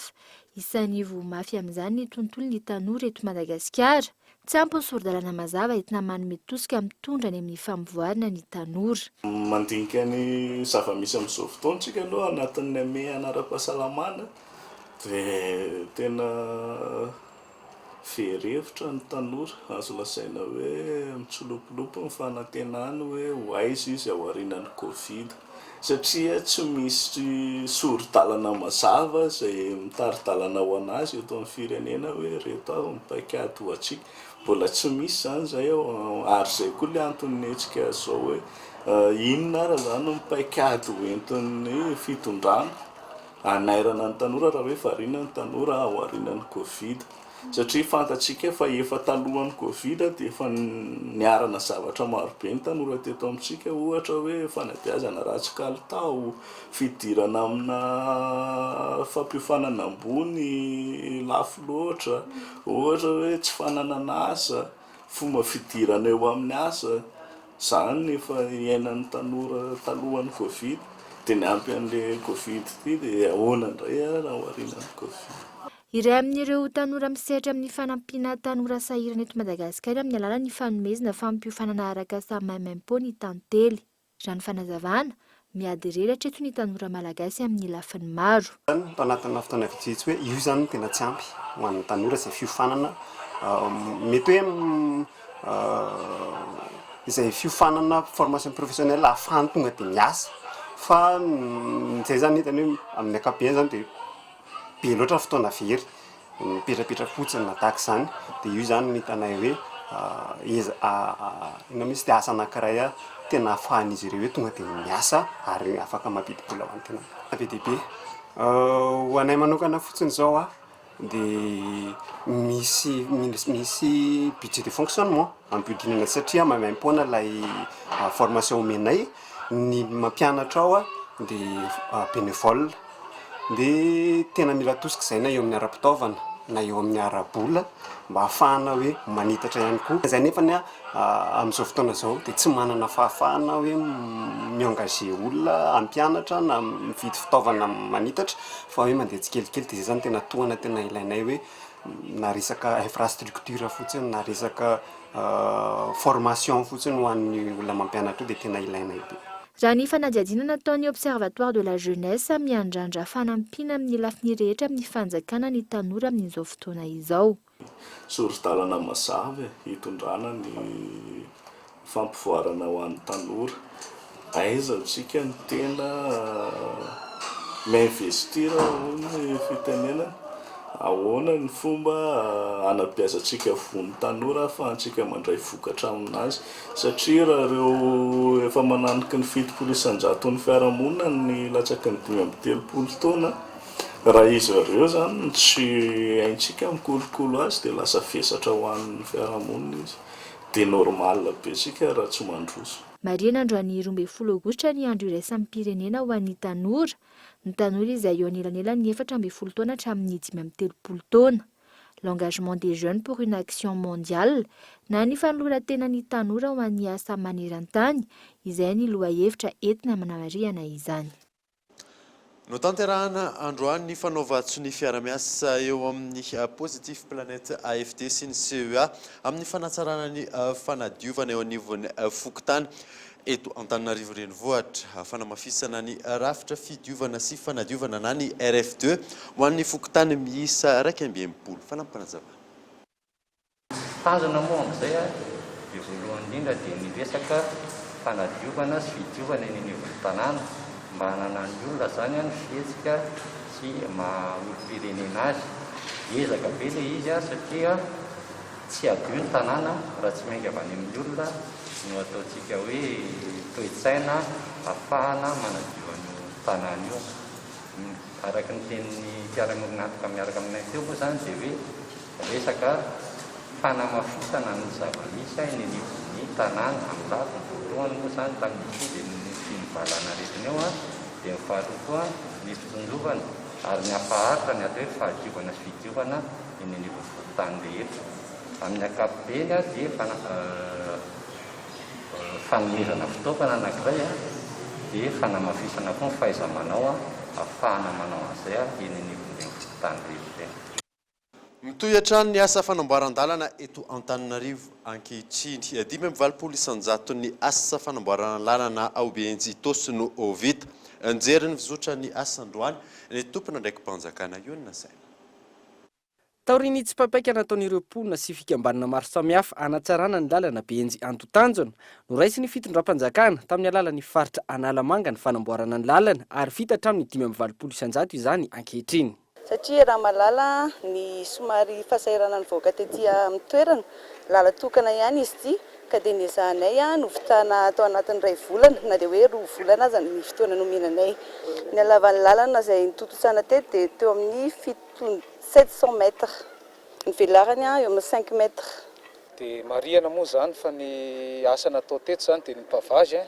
isan'ny mafy amin'izany ny tontolon'ny tanora eto Madagasikara. Tsy ampy ny sordalana mazava entina manome tosika mitondra any amin'ny famboarina ny tanora. Mandinika ny zava-misy amin'izao fotoantsika aloha anatin'ny ame anara-pahasalamana dia tena feherhevitra ny tanora, azo lazaina hoe mitsolopolopo ny fanantenany hoe ho aiza izy ao aorianan'ny Covid. Satria tsy misy sordalana mazava izay mitaridalana ho anazy eto amin'ny firenena hoe reto avy mipaikady ho antsika. Mbola tsy misy izany izay ary izay koa ilay antony hetsika zao hoe inona ara izany mipaikady ho entin'ny fitondrana anairana ny tanora raha hoe variana ny tanora ao aorianan'ny Covid. Satria fantatsika fa efa talohan'ny Covid dia efa niarana zavatra marobe ny tanora teto amintsika, ohatra hoe fanabeazana ratsy kalitao, fidirana amina fampiofanana ambony lafo loatra, ohatra hoe tsy fananana asa, fomba fidirana eo amin'ny asa, izany efa iainan'ny tanora talohan'ny Covid. Dia ny ampy an'ilay Covid ity dia ahoana indray raha aorianan'ny Covid. Iray amin'ireo tanora misehatra amin'ny fanampiana tanora sahirana eto Madagasikara amin'ny alalan'ny fanomezana fampiofanana araka samy maimaimpô ny tantely. Raha ny fanazavana, miady irery hatreto ny tanora malagasy amin'ny lafiny maro. Anatina fotoana vitsivitsy hoe io zany tena tsy ampy ho an'ny tanora izay fiofanana mety hoe izay fiofanana formation professionnelle ahafahany tonga dia miasa fa izay zany hitany hoe amin'ny ankapobeny zany dia be loatra fotoana very mipetrapetra fotsiny na tahaka izany dia io zany ny hitanay hoe ina misy dia asa anankiray tena ahafahan'izy ireo hoe tonga dia miasa ary afaka mampidi-bola ho an'ny tena be dia be. Ho anay manokana fotsiny izao dia misy budget de fonctionnement ampidinana satria maimaimpona ilay formation omenay ny mampianatra ao dia bénévole. Dia tena mila tosika izay na eo amin'ny ara-pitaovana na eo amin'ny ara-bola mba ahafahana hoe manitatra ihany koa. Izay nefany amin'izao fotoana izao dia tsy manana fahafahana hoe miangaze olona hampianatra na mividy fitaovana manitatra fa hoe mandeha tsikelikely. Dia izay zany tena tohana tena ilainay hoe na resaka infrastructure fotsiny na resaka formation fotsiny ho an'ny olona mampianatra dia tena ilainay be. Raha ny fanadihadiana nataon'ny Observatoire de la Jeunesse miandrandra fanampiana amin'ny lafiny rehetra amin'ny fanjakana ny tanora amin'izao fotoana izao. Sordalana mazava hitondrana ny fampivoarana ho an'ny tanora. Aiza antsika ny tena mainvestira ny fitenenana, ahoana ny fomba anabeazantsika von'ny tanora ahafahantsika mandray vokatra aminazy. Satria raha ireo efa mananiky ny 700 ny fiarahamonina ny latsaky ny 530 taona, raha izy ireo zany tsy haintsika mikolokolo azy dia lasa vesatra ho an'ny fiarahamonina izy. dia normal be sika raha tsy mandroso. Mariana androany 12 aogositra ny andro iraisam pirenena ho an'ny tanora. Ny tanora izay eo anelanelany 14 taona hatramin'ny 13 taona. L'engagement des jeunes pour une action mondiale na ny fanoloran-tenan'ny tanora ho an'ny asa maneran-tany izay ny lohahevitra entina manamariana izany. No tanterahana androany ny fanaovatso ny fiara-miasa eo amin'ny Positif Planète AFD sy ny CEA amin'ny fanatsarana ny fanadiovana eo anivon'ny fokotany eto Antananarivo renivohitra, fanamafisana ny rafitra fidiovana sy fanadiovana na ny RF2 ho an'ny fokotany miisa 280. Fanampanazava. Tanjona moa amin'izay dia voalohany indrindra dia ny resaka fanadiovana sy fidiovana eny anivon'ny tanàna mba hananany olona zany ny fihetsika sy maolo-pirenena azy. Ezaka be ilay izy satria tsy adio ny tanàna raha tsy mainka avy any amin'ny olona no ataontsika hoe toe-tsaina ahafahana manadio an'io tanàna io. Araka ny tenin'ny mpiara-miorinantoka miaraka aminay teo moa zany dia hoe resaka fanamafisana ny zava-misy eny anivon'ny tanàna amin'ny lafiny voalohany moa zany tamin'ny dia valana aretiny eo dia faharoa koa ny fitsonjovana ary ny hafaharitra ny atao hoe fahadiovana sy fidiovana eny anivon'ny fokotany rehetra. Amin'ny ankapobeny dia fanomezana fitaovana anankiray dia fanamafisana koa ny fahaiza-manao ahafahana manao an'izay eny anivon'ny fokotany rehetra. Mitohatra ny asa fanamboaran-dalana eto Antananarivo ankehitriny 520 isan-jato ny asa fanamboarana lalana Aout no vita. Anjery ny fizotra ny asa androany ny tompona ndraiky mpanjakana io na saina. Taoriny tsy papaika nataon'ireo mponina sy fikambanana maro samihafa anatsarana ny lalana Benjy Antotanjona no raisy ny fitondram-panjakana tamin'ny alalan'ny faritra Analamanga ny fanamboarana ny lalana ary vita hatramin'ny 520 isan-jato izany ankehitriny. Satria raha malala ny somary fahasairana ny vahoaka tetỳ amin'ny toerana, lala tokana ihany izy ity ka dia niezahanay novitana atao anatin'ny 2 volana na dia hoe 2 volana aza ny fotoana nomenanay. Ny halavan'ny lalana izay nitototsana teto dia teo amin'ny 700 mètres, ny velarany eo amin'ny 5 mètres. Dia marihana moa zany fa ny asa natao teto zany dia ny pavage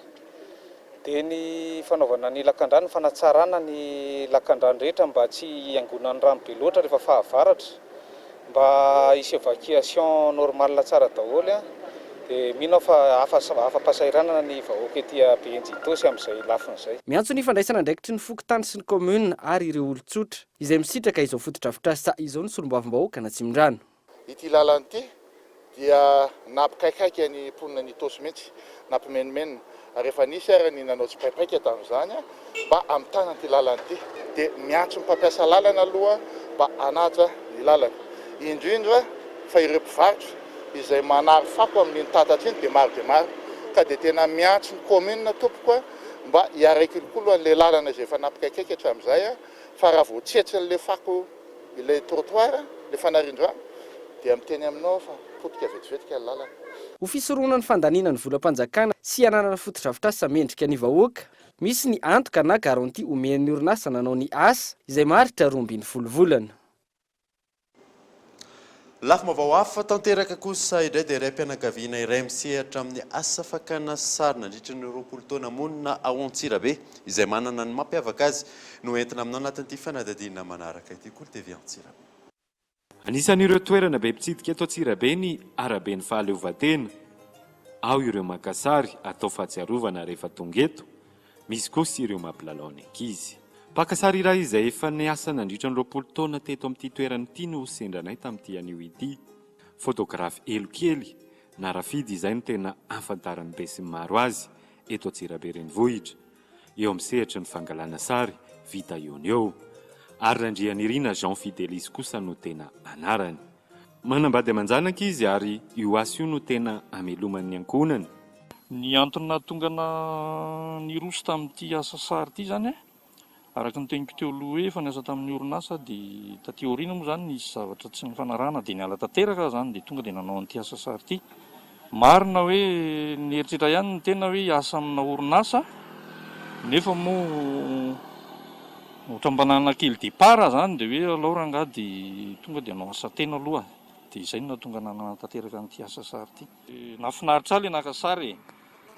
dia ny fanaovana ny lakandrano, fanatsarana ny lakandrano rehetra mba tsy iangonan'ny rano be loatra rehefa fahavaratra, mba hisy évacuation normale tsara daholo dia mino fa afa-pasahiranana ny vahoaka etỳ Benjy sy amin'izay lafin'izay. Miantso ny fandraisana andraikitry ny fokotany sy ny commune ary ireo olon-tsotra izay misitraka izao fotodrafitrasa izao ny solombavam-bahoaka na Tsimondrano. Ity lalana ity dia nampikaikaiky ny mponina ny Tosy mihitsy, nampimenimena. Rehefa nisy ary ny nanao tsy paipaika tamin'izany mba amin'ny tanan'ity lalana ity dia miantso ny mpampiasa lalana aloha mba hanaja ny lalana. Indrindra fa ireo mpivarotra izay manary fako amin'ny tatatra iny dia maro ka dia tena miantso ny commune tompoko mba hiaraikilokolo an'ilay lalana izay efa nampikaikaiky hatramin'izay fa raha vao tsetsin'ilay fako ilay trottoir ilay fanarindroany dia miteny aminao fa potika vetivetika ny lalana. Ho fisoroana ny fandaniana ny volam-panjakana sy hananana fotodrafitrasa mendrika ny vahoaka, misy ny antoka na garanti omen'ny orinasa nanao ny asa izay maritra 12 volana. Lafy mavao hafa tanteraka kosa indray dia iray mpianakaviana iray misehatra amin'ny asa fakana sary nandritra ny 20 taona monina ao Antsirabe izay manana ny mampiavaka azy no entina aminao anatin'ity fanadadiana manaraka ity koa TV Antsirabe. Anisan'ireo toerana be mpitsidika eto Antsirabe ny arabe ny fahaleovantena. Ao ireo maka sary atao fahatsiarovana rehefa tonga eto, misy kosa ireo mampilalao ny ankizy. Mpaka sary iray izay efa niasa nandritra ny 20 taona teto amin'ity toerana ity no sendranay tamin'ity anio ity. Fotografy elokely na rafidy izay no tena afantaran'ny be sy maro azy eto Antsirabe renivohitra. Eo amin'ny sehatra ny fangalana sary vita eo ny eo. Ary Randrianirina Jean Fidelis kosa no tena anarany. Manambady amanjanaka izy ary io asa io no tena ameloman'ny ankonany. Ny antony tongana ny roso tamin'ity asa sary ity zany araka ny teniko teo aloha hoe efa niasa tamin'ny orinasa dia taty aoriana moa zany nisy zavatra tsy nifanarahana dia niala tanteraka zany dia tonga dia nanao an'ity asa sary ity. Marina hoe nieritreritra ihany ny tena hoe asa amina orinasa nefa moa ohatram-banana kely depart zany dia hoe alao rangaha dia tonga dia anao asa tena aloha dia izay no natonga nananatanteraka an'ity asa sary ity. Nafinaritra le naka sary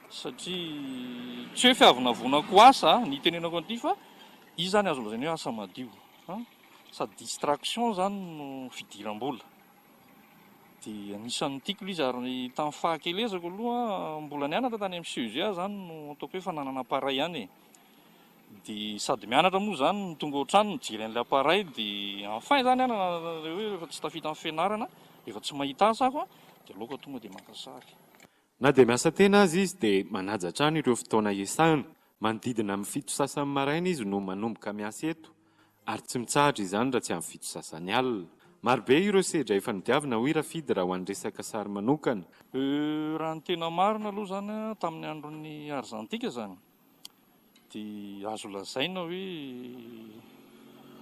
satria tsy hoe fiavinavonako asa ny tenenako an'ity fa izy zany azo lazaina hoe asa madio sady distraction zany no fidiram-bola. Dia anisan'ny tiako izy ary tamin'ny fahakelezako aloha mbola nianatra tany amin'ny CEGA zany no ataoko hoe fananana appareil ihany. Dia sady mianatra moa zany no tonga ohatrany mijery an'ilay appareil dia enfin zany hoe rehefa tsy tafita amin'ny fianarana efa tsy mahita asa ako dia aloka tonga dia maka sary. Na dia miasa tena azy izy dia manaja trano ireo fotoana iasana. Manodidina amin'ny 7 sasany maraina izy no manomboka miasa eto ary tsy mitsahatra izany raha tsy amin'ny 7 sasany alina. Marobe ireo sedra efa nidiavina ho irafidy raha ho an'ny resaka sary manokana. Raha ny tena marina aloha zany tamin'ny andron'ny Arzantika zany dia azo lazaina hoe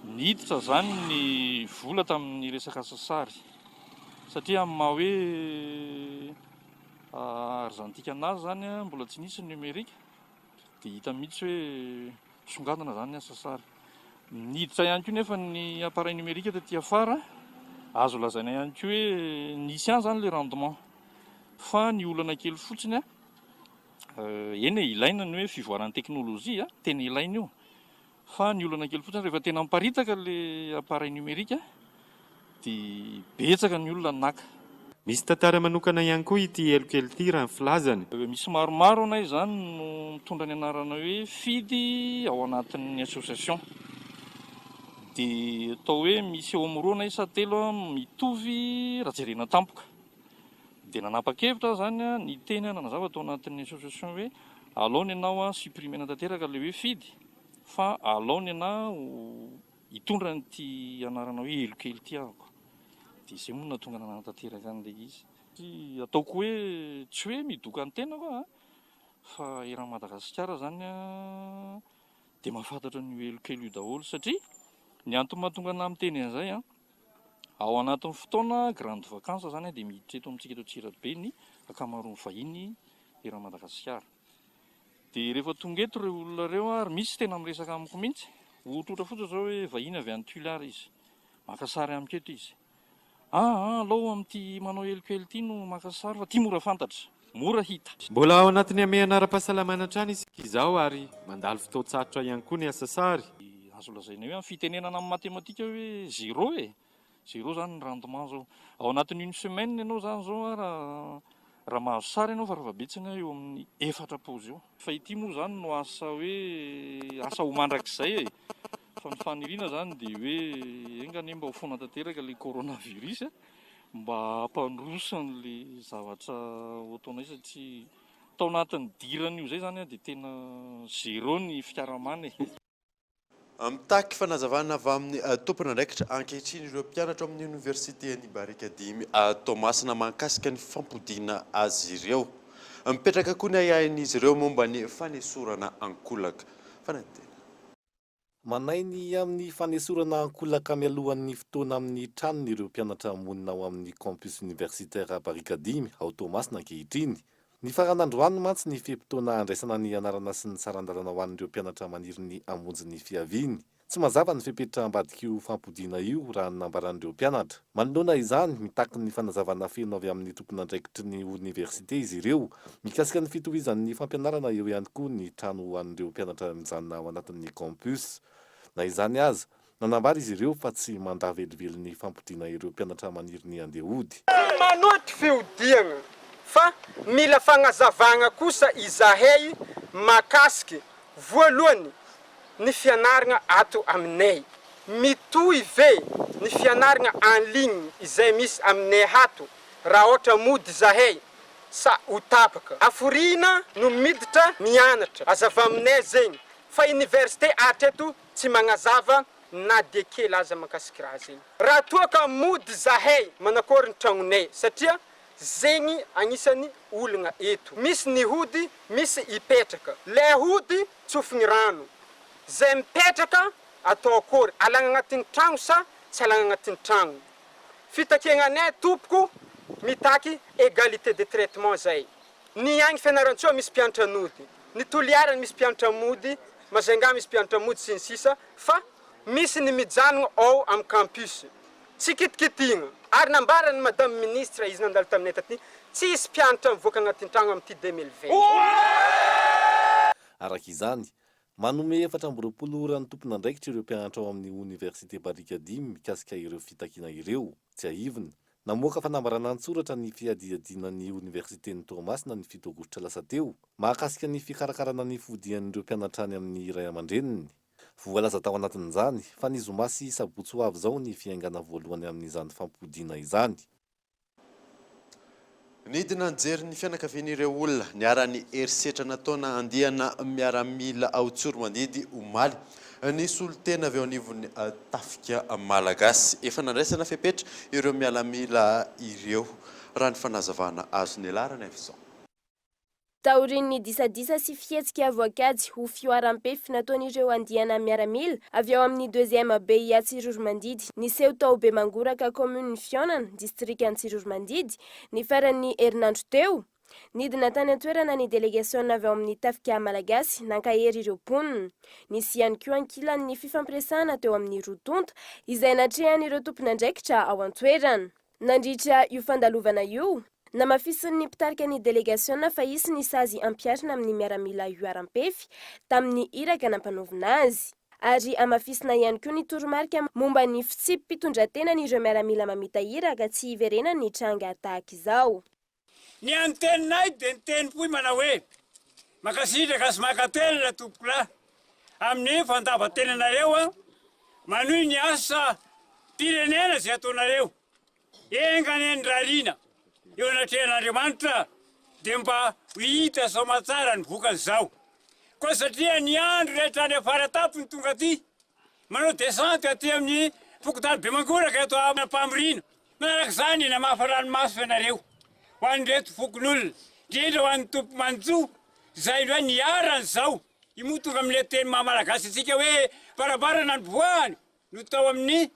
niditra zany ny vola tamin'ny resaka asa sary satria amin'ny maha hoe Arzantika anazy zany mbola tsy nisy numerika dia hita mihitsy hoe songadina zany ny asa sary. Niditra ihany koa nefa ny appareil numerika tetỳ afara, azo lazaina ihany koa hoe nisy ihany zany le rendement fa ny olana kely fotsiny eny ilaina ny hoe fivoaran'ny teknôlôjia tena ilaina io fa ny olana kely fotsiny rehefa tena miparitaka le appareil numerika dia betsaka ny olona naka. Misy tantara manokana ihany koa ity elokely ity raha ny filazany. Misy maromaro anay zany no mitondra ny anarana hoe fidy ao anatin'ny association. Dia atao hoe misy eo amin'ny 2 na isa 3 mitovy raha jerena tampoka. Dia nanapa-kevitra zany ny teny nanazava atao anatin'ny association hoe alaony ianao supprimer tanteraka le hoe fidy fa alaony ianao hitondra n'ity anarana hoe elokely ity ahako. Dia izay moa natonga nananatanteraka an'ilay izy. Ataoko hoe tsy hoe midoka ny tena koa fa eran'i Madagasikara zany dia mahafantatra ny elokely io daholo satria ny antony mahatonga ana miteny an'izay ao anatin'ny fotoana grande vacances zany dia miditra eto amintsika eto Antsirabe ny akamaroan'ny vahiny eran'i Madagasikara. Dia rehefa tonga eto ireo olona ireo ary misy tena miresaka amiko mihitsy. Ohatra fotsiny zao hoe vahiny avy any Tuileries izy, maka sary amiko eto izy. Alao amin'ity manao elokely ity no maka sary fa ity mora fantatra, mora hita. Mbola ao anatin'ny ame anara-pahasalamana trany isika izao ary mandalo fotoan-tsarotra ihany koa ny asa sary. Azo lazaina hoe amin'ny fitenenana amin'ny matematika hoe 0 0 zany ny rendement zao. Ao anatin'ny 1 semaine ianao zany zao raha mahazo sary ianao faravabetsina eo amin'ny 4 paozy eo. Fa ity moa zany no asa hoe asa ho mandrakizay fa ny faniriana zany dia hoe engane mba ho foana tanteraka le coronavirus mba hampandrosany le zavatra ho ataonay satria tao anatin'ny dirana io zay zany dia tena 0 ny fiaramana. Mitaky fanazavana avy amin'ny tompon'andraikitra ankehitriny ireo mpianatra amin'ny oniversité ny Barika 5 Tomasina mahakasika ny fampodiana azy ireo. Mipetraka koa ny ayahin'izy ireo momba ny fanesorana ankolaka. Fanantena. Manainy amin'ny fanesorana ankolaka mialohan'ny fotoana amin'ny tranony ireo mpianatra monina ao amin'ny campus universitaire Barika 5 ao Tomasina ankehitriny. Ny faran'androany mantsy ny fiam-potoana andraisana ny anarana sy ny sarandalana ho an'ireo mpianatra maniry ny amonjy ny fiaviany. Tsy mazava ny fipetra ambadik'io fampodiana io raha nambaran'ireo mpianatra. Manoloana izany mitaky ny fanazavana feno avy amin'ny tompon'andraikitry ny oniversite izy ireo mikasika ny fitohizan'ny fampianarana eo ihany koa ny trano ho an'ireo mpianatra mijanona ao anatin'ny campus. Na izany aza nanambara izy ireo fa tsy mandavelively ny fampodiana ireo mpianatra maniry ny andehody. Manoty fiodiana fa mila fagnazavagna kosa izahay makasiky voalohany ny fianarana ato aminay. Mitohy ve ny fianarana en ligne izay misy aminay ato raha ohatra mody izahay sa ho tapaka. Aforiana no miditra mianatra azava aminay zegny fa université atreto tsy magnazava na dia kely aza makasiky raha zegny. Raha toa ka mody izahay manakory ny tragnonay satria zegny anisany olana eto. Misy ny hody, misy ipetraka. Le hody tsofigny rano. Zay mipetraka atao akory, alagna agnatin'ny tragno sa tsy alagna agnatin'ny tragno. Fitakenanay tompoko mitaky égalité de traitement zay. Ny agny fianaran-tsoa misy mpianatra nody, ny Toliara misy mpianatra mody, Mazenga misy mpianatra mody sy ny sisa, fa misy ny mijanona ao amin'ny campus. Tsy kitikitihana. ary nambarany madame ministre izy nandalo taminay taty tsisy mpianatra mivoaka agnatin'ny tragno amin'ity 2020 araka izany manome 420 ora ny tompon'andraikitra ireo mpianatra ao amin'ny université barika 10 mikasika ireo fitakiana ireo tsy aivina namoaka fanambarana an-tsoratra ny fiadiadinan'ny universitény Toamasina ny 7 aogositra lasa teo mahakasika ny fikarakarana ny fodian'ireo mpianatra any amin'ny ray aman-dreniny voalaza tao anatin'izany fa ny zomasy sabotsy ho avy zao ny fiaingana voalohany amin'izany fampodiana izany. Nidina anjery ny fianakavian'ireo olona niara-ny herisetra nataona andiana miaramila Aout mandidy omaly nisy olon-tena avy ao anivon'ny tafika malagasy efa nandraisana fepetra ireo miaramila ireo raha ny fanazavana azo ny alarana avizao. Taorin'ny disadisa sy fihetsika voakajy ho fioaram-pefy nataon'ireo andiana miaramila avy ao amin'ny 2e BIA Tsiroromandidy niseho tao be mangoraka commune Fionana district Tsiroromandidy ny faran'ny herinandro teo nidina tany an-toerana ny délégation avy ao amin'ny tafika malagasy nankahery ireo mponina nisy ihany koa ankilan'ny fifampiresahana teo amin'ny rotonta izay natrehan'ireo tompon'andraikitra ao an-toerana nandritra io fandalovana io namafisin'ny mpitarika ny délégation fa isy ny sazy ampiarina amin'ny miaramila ioaram-pefy tamin'ny iraka nampanaovina azy ary amafisina ihany koa ny toromarika momba ny fitsipy-pitondrantenan'ireo miaramila mamita iraka tsy hiverena ny tranga tahaka izao. Ny anteninay dia ny teny manao hoe makasitraka sy makatelina tompokolahy amin'ny fandavan-tenanareo manohy ny asa pirenena izay ataonareo engany ny rarina eo anatrehan'Andriamanitra dia mba hita somatsara ny vokan'izao koa satria ny andro rehetra any afara tapo ny tonga aty manao desante aty amin'ny fokotany be mangoraka eto amin'ny mpamirina manaraka izany namafa ranomaso ianareo ho an'ireto fokon'olona indrindra ho an'ny tompo manjo izay hoe niarany izao imo tonga amin'ilay teny mahamalagasy antsika hoe barabarana ny voany no tao amin'ny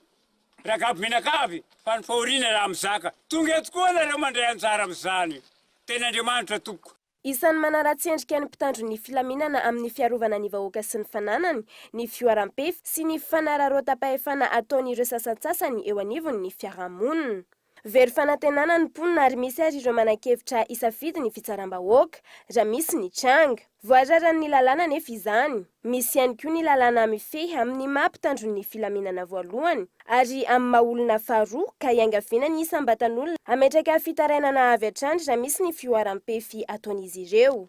ragabo menakavy fa ny fahoriana raha mizaka tonga eto koa nareo mandray anjara amin'izany tena Andriamanitra tompoko. Isan'ny manaratsy endrika ny mpitandro ny filaminana amin'ny fiarovana ny vahoaka sy ny fananany ny fioaram-pefy sy ny fanararotam-pahefana ataon'ireo sasantsasany eo anivon'ny fiarahamonina. Very fanantenana ny mponina ary misy ary ireo manan-kevitra isafidy ny fitsaram-bahoaka raha misy ny tranga. Voararany lalàna nefa izany. Misy ihany koa ny lalàna mifehy amin'ny mampitandro ny filaminana voalohany ary amin'ny maha-olona faharoa ka iangaviana ny isam-batan'olona ametraka fitarainana avy hatrany raha misy ny fioaram-pefy ataon'izy ireo.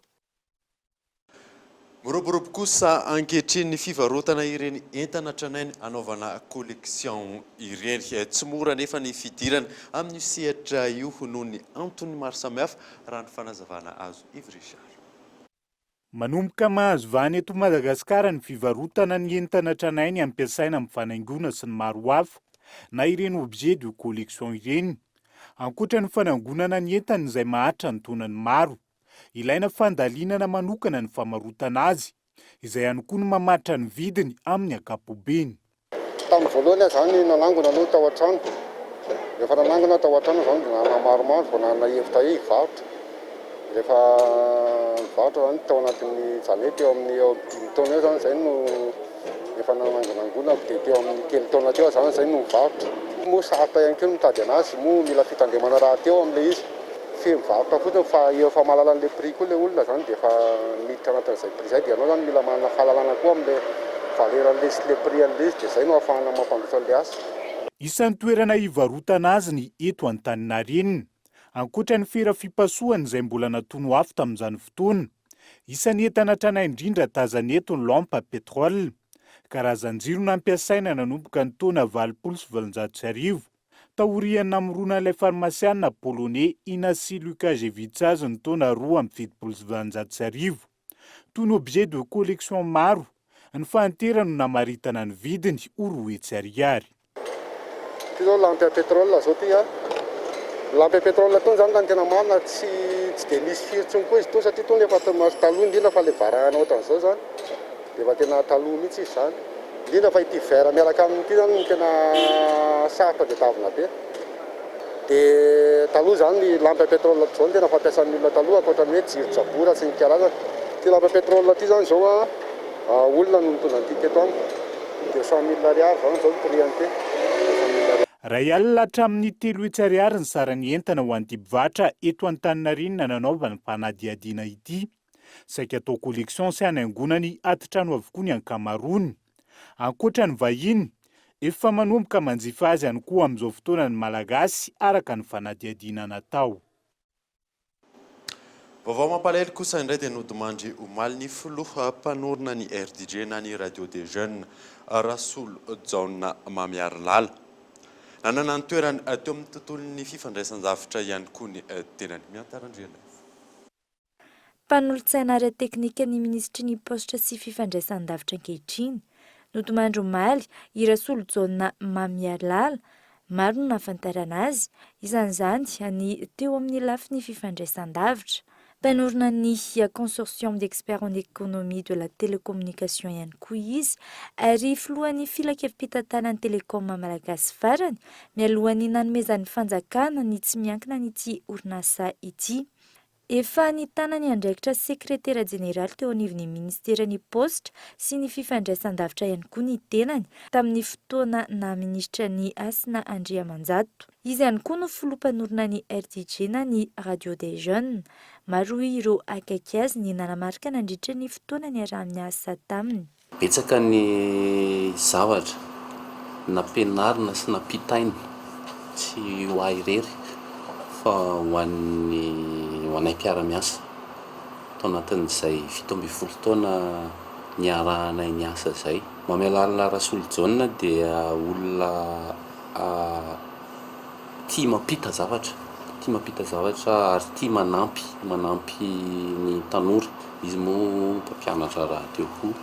Miroborobo kosa ankehitriny ny fivarotana ireny entana tranainy anaovana collection ireny tsy mora nefa ny fidirana amin'ny sehatra io noho ny antony maro samihafa raha ny fanazavana azo Ivy-Richard. Manomboka mahazo vahany eto Madagasikara ny fivarotana ny entana tranainy ampiasaina amin'ny fanaingona sy ny maro hafa na ireny objet de collection ireny. Ankoatra ny fanangonana ny entana izay mahatra ny tonany maro. Ilaina fandalinana manokana ny famarotana azy izay ihany koa no mamatra ny vidiny amin'ny ankapobeny. Tamin'ny voalohany izany nanangona aloha tao an-trano. Rehefa nanangona tao an-trano izany dia maromaro vao nanahevitra hivarotra. Rehefa nivarotra izany tao anatin'ny janety eo amin'ny 5 taona eo izany izay no efa nanangonangona dia teo amin'ny 3 taona teo izany izay no nivarotra. Moa sarota ihany koa mitady anazy moa mila fitandremana raha teo amin'ilay izy. Mivarotra fotsiny fa efa mahalala an'ilay prix koa ilay olona zany dia efa miditra anatin'izay prix izay dia anao zany mila manana fahalalana koa amin'ilay valerany ilay prix an'ilay izy dia izay no ahafahana mampandroso an'ilay asa. Isan'ny toerana hivarotana azy ny eto Antaninarenina. Ankoatra ny fera fipasohany izay mbola natono afo tamin'izany fotoana. Isan'ny entana tranainy indrindra tazana eto ny lampe à pétrole. Karazan-jiro nampiasaina nanomboka ny taona 790. Taorian'ny namoronan'ilay farmasiana polonais Inasi Lukasiewicz ny taona 2,790. Toy ny objet de collection maro, ny fahantera no namaritana ny vidiny roetsy ariary. Ty zao lampe à pétrole zao ty lampe à pétrole tony zany tany tena marina tsy dia misy firotsony koa izy to satria tony efa taloha indrindra fa le varahana ohatran'izao zany dia efa tena taloha mihitsy izy zany. Indrindra fa ity vera miaraka amin'ity zany no tena sarotra dia tavina be. Dia taloha zany ny lampe à pétrole zao tena fampiasan'ny olona taloha ankoatra ny hoe jiro-tsabora sy ny karazany. Ty lampe à pétrole ty zany zao olona no mitondra an'ity teto aminy. 200 000 ariary zany zao ny prix an'ity. Ray alina hatramin'ny 3 ariary ny sarany entana ho an'ny mpivarotra eto Antaninarinina nanaovana mpanadihadiana ity. Saika atao koleksiona sy hanaingona ny atitrano avokoa ny ankamaroany. Ankoatra ny vahiny, efa manomboka manjifa azy ihany koa amin'izao fotoana ny malagasy araka ny fanadihadiana natao. Vaovao mampalahelo kosa indray dia nodimandry omaly ny filoha mpanorona ny RDG na ny Radio des Jeunes Rasolo Jaona Mamiarlala. Nanana ny toerany teo amin'ny tontolon'ny fifandraisan-javatra ihany koa ny tenany miantarandriana. Mpanolotsaina ara-teknika ny ministry ny postra sy fifandraisan-davitra ankehitriny nodimandry omaly i Rasolo Jaona Mamiarlala. Maro no nahafantarana azy, isan'izany any teo amin'ny lafiny fifandraisan-davitra. Mpanorona ny consortium d'experts en économie de la télécommunication ihany koa izy, ary filohan'ny filaka fitantanany télécom malagasy farany mialohan'ny nanomezan'ny fanjakana ny tsy miankina n'ity orinasa ity. Efa nitana ny andraikitra sekretera jeneraly teo anivon'ny ministeran'ny postra sy ny fifandraisan-davitra ihany koa ny tenany tamin'ny fotoana na ministra ny Asina Andriamanjato. Izy ihany koa no filoha-mpanorona ny RDG na ny Radio des Jeunes. Maro ireo akaiky azy ny nanamarika nandritra ny fotoana ny araha-miasa taminy. Betsaka ny zavatra nampianarina sy nampitaina tsy ho ahy irery fa ho anay mpiara-miasa. Tao anatin'izay 17 taona niarahanay niasa izay. Mamiarlala Rasolo Jaona dia olona tia mampita zavatra. Tia mampita zavatra ary tia manampy ny tanora. Izy moa mpampianatra radio koa,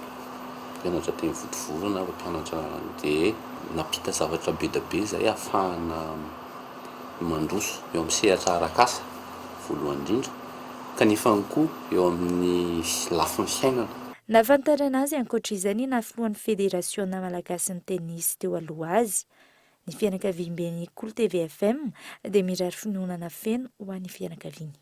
mpianatra teny Votovorona, mpampianatra dia nampita zavatra be da be izay ahafahana mandroso eo amin'ny sehatra arak'asa voalohany indrindra kanefa koa eo amin'ny lafiny fiainana. Nahafantarana azy ankoatra izany na filohan'ny federasiona malagasy ny tenisy teo aloha azy. Ny fianakaviam-ben'ny Kolo TVFM dia mirary finoana feno ho an'ny fianakaviany.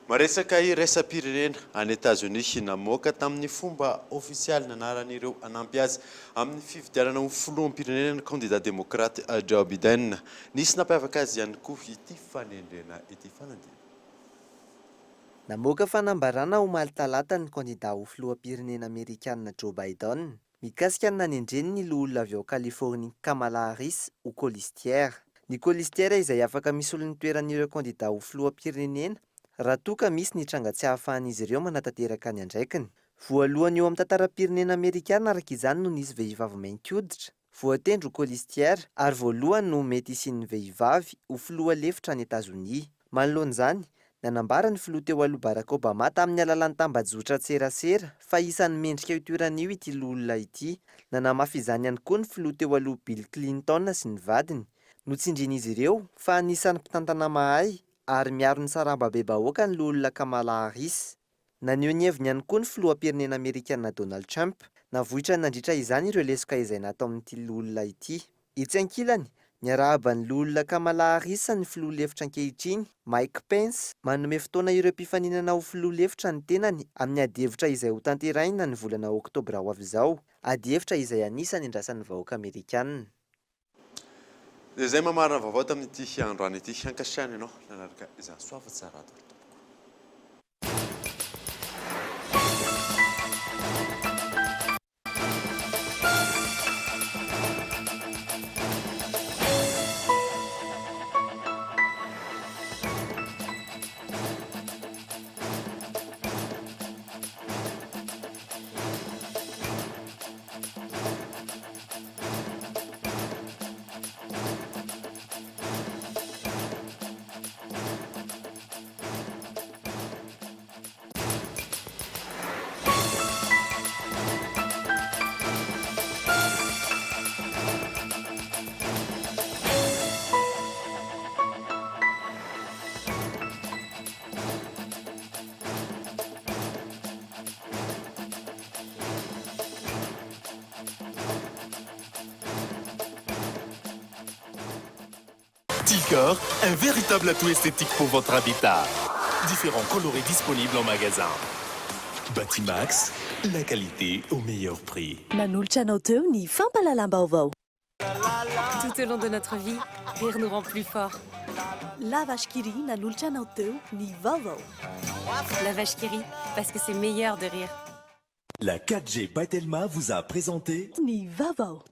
Maresaka iraisam-pirenena any États-Unis namoaka tamin'ny fomba ofisialy nanaran'ireo anampy azy amin'ny fifidianana ho filoham-pirenena ny candidat démocrate Joe Biden. Nisy nampiavaka azy ihany koa ity fanendrena ity fanadina. Namoaka fanambarana omaly talata ny candidat ho filoham-pirenena Amerikanina Joe Biden mikasika ny nanendreny ny loholona avy ao Californie Kamala Harris ho colistière. Ny colistière izay afaka misolo ny toeran'ireo candidat ho filoham-pirenena raha toa ka misy ny tranga tsy hahafahan'izy ireo manatanteraka ny andraikiny. Voalohany eo amin'ny tantaram-pirenena Amerikana araka izany no nisy vehivavy mainty hoditra, voatendro colistière ary voalohany no mety isian'ny vehivavy ho filoha lefitra any États-Unis. Manoloan'izany, nanambara ny filoha teo aloha Barack Obama tamin'ny alalan'ny tambajotra tserasera fa isan'ny mendrika io toeran'io ity loholona ity. Nanamafy izany ihany koa ny filoha teo aloha Bill Clinton sy ny vadiny. Notsindrin'izy ireo fa anisan'ny mpitantana mahay ary miaro ny saraba-be-bahoaka ny loholona Kamala Harris. Naneho ny heviny ihany koa ny filoham-pirenena Amerikanina Donald Trump. Navohitra nandritra izany ireo lesoka izay natao amin'ity loholona ity. Etsy ankilany, niarahaban'ny loholona Kamala Harris ny filoha lefitra ankehitriny, Mike Pence, manome fotoana ireo mpifaninana ho filoha lefitra ny tenany amin'ny adi-hevitra izay ho tanterahina ny volana Oktobra ho avy izao. Adi-hevitra izay anisany andrasan'ny vahoaka Amerikanina. Izay mamarina vaovao tamin'ity androany ity hankasitrahana ianao nanaraka izany soava tsara ato. Ticor, un véritable atout esthétique pour votre habitat. Différents colorés disponibles en magasin. Batimax, la qualité au meilleur prix. Nanolitra anao teo ny fampalalam-baovao. Tout au long de notre vie, rire nous rend plus forts. La vache qui rit n'a l'ulcha nauteu ni Vaovao. La vache qui rit, parce que c'est meilleur de rire. La 4G by Telma vous a présenté Ni Vaovao.